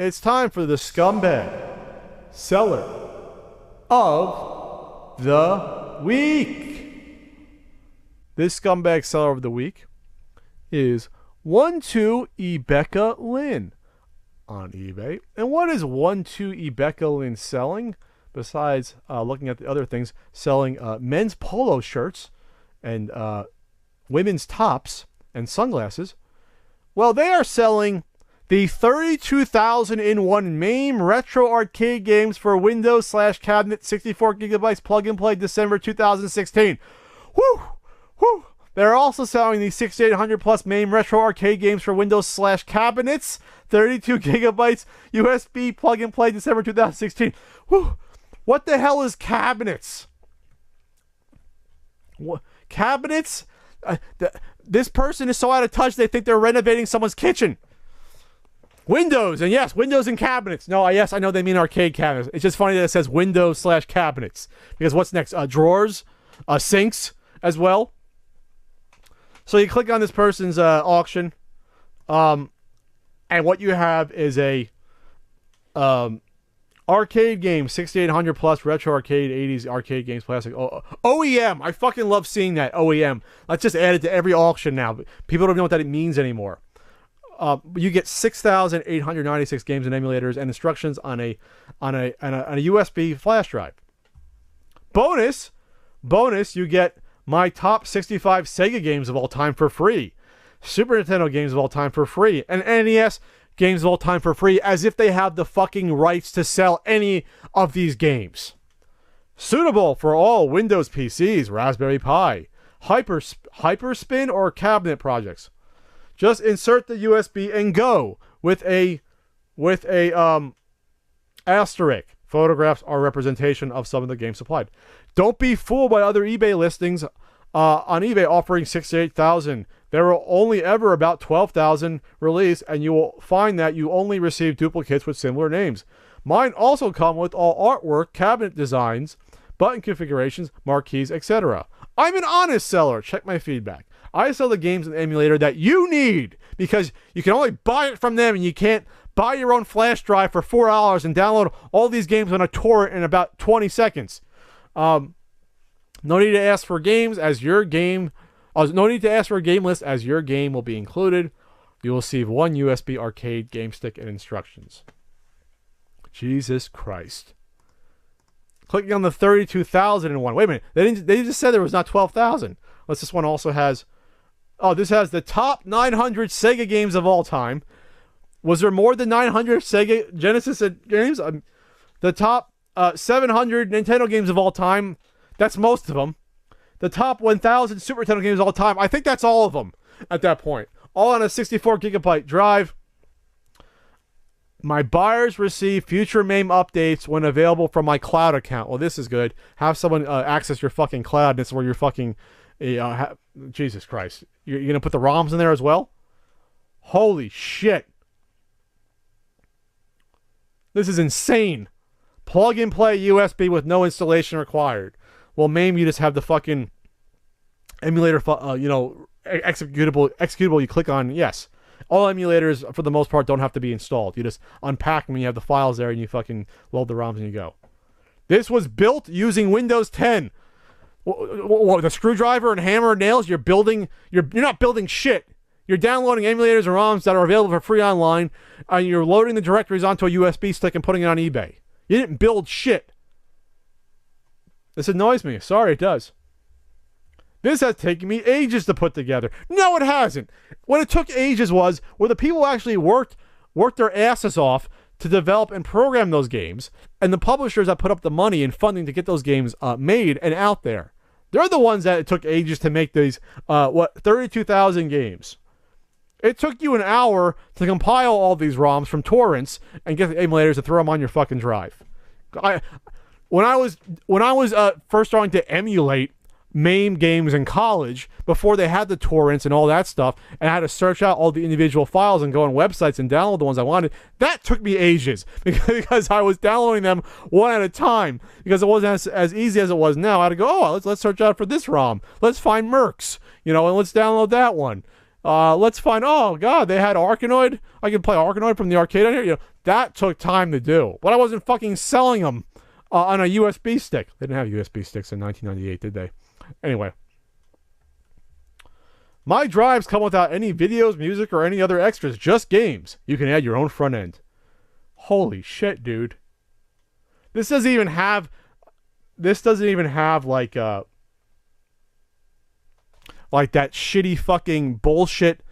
It's time for the Scumbag Seller of the Week. This Scumbag Seller of the Week is 12 Ebecca Lynn on eBay. And what is 12 Ebecca Lynn selling? Besides looking at the other things, selling men's polo shirts and women's tops and sunglasses. Well, they are selling the 32,001 MAME retro arcade games for Windows/cabinet, 64 gigabytes, plug and play, December 2016. Woo! Woo! They're also selling the 6800 plus MAME retro arcade games for Windows/cabinets, 32 gigabytes, USB plug and play, December 2016. Woo! What the hell is cabinets? What cabinets? This person is so out of touch they think they're renovating someone's kitchen. Windows, and yes, windows and cabinets. No, yes, I know they mean arcade cabinets. It's just funny that it says Windows/cabinets. Because what's next? Drawers, sinks as well. So you click on this person's auction, and what you have is a arcade game, 6800 plus retro arcade, 80s arcade games, plastic. OEM. I fucking love seeing that OEM. Let's just add it to every auction now. People don't know what that means anymore. You get 6,896 games and emulators and instructions on a USB flash drive. Bonus, you get my top 65 Sega games of all time for free, Super Nintendo games of all time for free, and NES games of all time for free, as if they have the fucking rights to sell any of these games. Suitable for all Windows PCs, Raspberry Pi, Hyperspin, or cabinet projects. Just insert the USB and go with a asterisk. Photographs are representation of some of the games supplied. Don't be fooled by other eBay listings on eBay offering 68,000. There are only ever about 12,000 released, and you will find that you only receive duplicates with similar names. Mine also come with all artwork, cabinet designs, button configurations, marquees, etc. I'm an honest seller. Check my feedback. I sell the games and emulator that you need, because you can only buy it from them, and you can't buy your own flash drive for $4 and download all these games on a torrent in about 20 seconds. No need to ask for games as your game. No need to ask for a game list, as your game will be included. You will receive one USB arcade game stick and instructions. Jesus Christ. Clicking on the 32,001. Wait a minute. They just said there was not 12,000. Unless this one also has... Oh, this has the top 900 Sega games of all time. Was there more than 900 Sega Genesis games? The top 700 Nintendo games of all time. That's most of them. The top 1,000 Super Nintendo games of all time. I think that's all of them at that point. All on a 64 gigabyte drive. My buyers receive future MAME updates when available from my cloud account. Well, this is good. Have someone access your fucking cloud, and it's where you're fucking... Jesus Christ. You're going to put the ROMs in there as well? Holy shit. This is insane. Plug and play USB with no installation required. Well, MAME, you just have the fucking emulator, executable you click on. Yes. All emulators, for the most part, don't have to be installed. You just unpack them, and you have the files there, and you fucking load the ROMs, and you go. This was built using Windows 10. What, the screwdriver and hammer and nails? You're not building shit. You're downloading emulators and ROMs that are available for free online, and you're loading the directories onto a USB stick and putting it on eBay. You didn't build shit. This annoys me. Sorry, it does. This has taken me ages to put together. No, it hasn't. What it took ages was where the people actually worked their asses off to develop and program those games, and the publishers that put up the money and funding to get those games made and out there. They're the ones that it took ages to make these, 32,000 games. It took you an hour to compile all these ROMs from torrents and get the emulators to throw them on your fucking drive. When I was first starting to emulate MAME games in college, before they had the torrents and all that stuff, and I had to search out all the individual files and go on websites and download the ones I wanted, that took me ages because I was downloading them one at a time, because it wasn't as easy as it was now. I had to go, let's search out for this ROM, let's find Mercs, and let's download that one. Let's find. Oh God, they had Arkanoid. I can play Arkanoid from the arcade on here. You know, that took time to do, but I wasn't fucking selling them on a USB stick. They didn't have USB sticks in 1998, did they? Anyway, my drives come without any videos, music, or any other extras. Just games. You can add your own front end. Holy shit, dude! This doesn't even have. This doesn't even have like that shitty fucking bullshit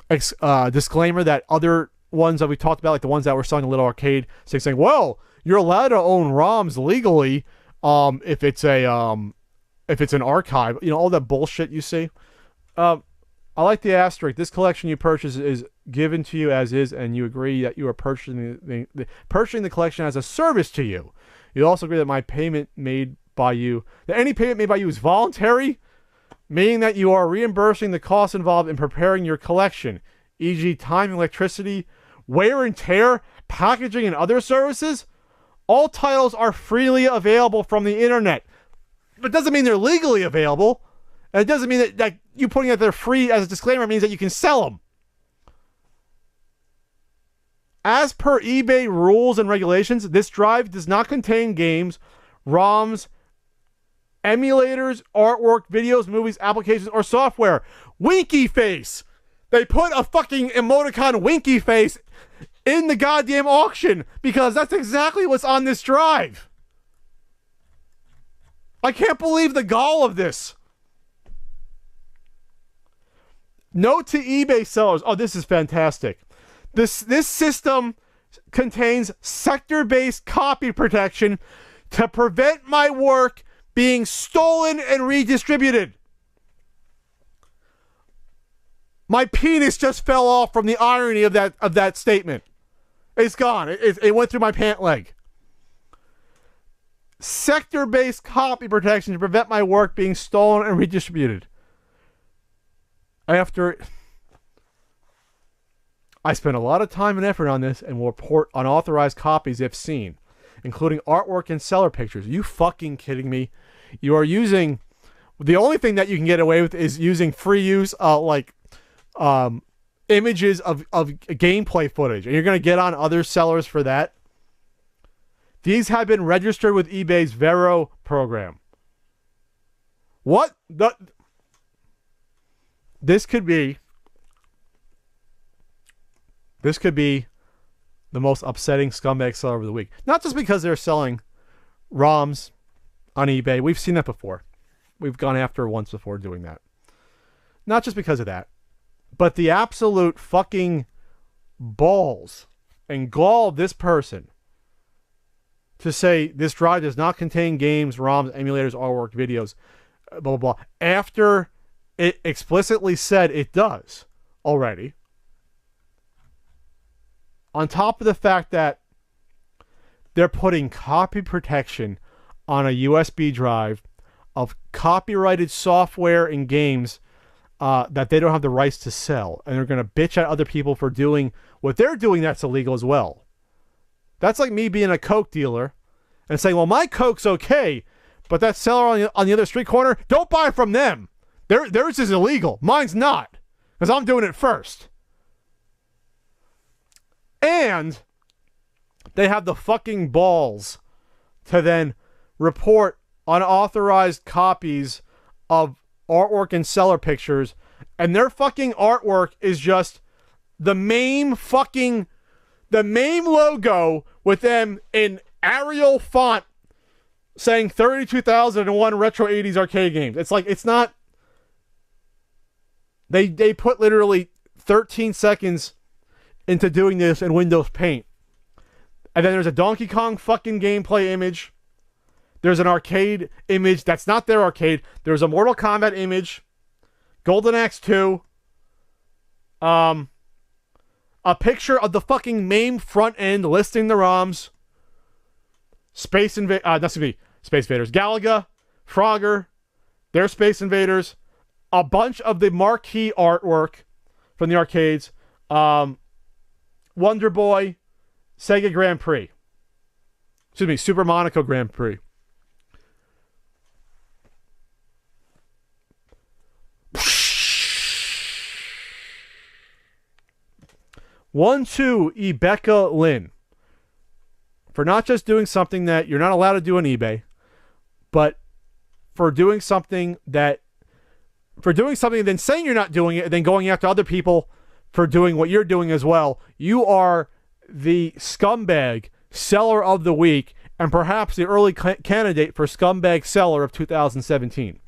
disclaimer that other ones that we talked about, like the ones that were selling a little arcade, saying, well, you're allowed to own ROMs legally if it's an archive, you know, all that bullshit you see. I like the asterisk. This collection you purchase is given to you as is, and you agree that you are purchasing the collection as a service to you. You also agree that any payment made by you is voluntary, meaning that you are reimbursing the costs involved in preparing your collection, e.g. time, electricity, wear and tear, packaging, and other services. All titles are freely available from the internet. But it doesn't mean they're legally available. And it doesn't mean that you putting it they're free as a disclaimer means that you can sell them. As per eBay rules and regulations, this drive does not contain games, ROMs, emulators, artwork, videos, movies, applications, or software. Winky face! They put a fucking emoticon winky face in the goddamn auction because that's exactly what's on this drive. I can't believe the gall of this. Note to eBay sellers. Oh, this is fantastic. This system contains sector-based copy protection to prevent my work being stolen and redistributed. My penis just fell off from the irony of that statement. It's gone. It went through my pant leg. Sector-based copy protection to prevent my work being stolen and redistributed. I spent a lot of time and effort on this and will report unauthorized copies if seen, including artwork and seller pictures. Are you fucking kidding me? You are using... The only thing that you can get away with is using free use, images of gameplay footage. And you're going to get on other sellers for that? These have been registered with eBay's Vero program. What? This could be the most upsetting scumbag seller of the week. Not just because they're selling ROMs on eBay. We've seen that before. We've gone after once before doing that. Not just because of that, but the absolute fucking balls and gall of this person to say this drive does not contain games, ROMs, emulators, artwork, videos, blah, blah, blah, after it explicitly said it does already. On top of the fact that they're putting copy protection on a USB drive of copyrighted software and games that they don't have the rights to sell. And they're going to bitch at other people for doing what they're doing that's illegal as well. That's like me being a Coke dealer and saying, well, my Coke's okay, but that seller on the other street corner, don't buy from them. Theirs is illegal. Mine's not, because I'm doing it first. And they have the fucking balls to then report unauthorized copies of artwork and seller pictures, and their fucking artwork is just the MAME logo with them in Arial font saying 32,001 retro 80s arcade games. It's like, it's not... They put literally 13 seconds into doing this in Windows Paint. And then there's a Donkey Kong fucking gameplay image. There's an arcade image that's not their arcade. There's a Mortal Kombat image. Golden Axe 2. A picture of the fucking MAME front end listing the ROMs. Space Invaders. Galaga. Frogger. Their Space Invaders. A bunch of the marquee artwork from the arcades. Wonder Boy. Sega Grand Prix. Excuse me, Super Monaco Grand Prix. 1, 2, Ebecca Lynn. For not just doing something that you're not allowed to do on eBay, but for doing something and then saying you're not doing it and then going after other people for doing what you're doing as well. You are the scumbag seller of the week and perhaps the early candidate for scumbag seller of 2017.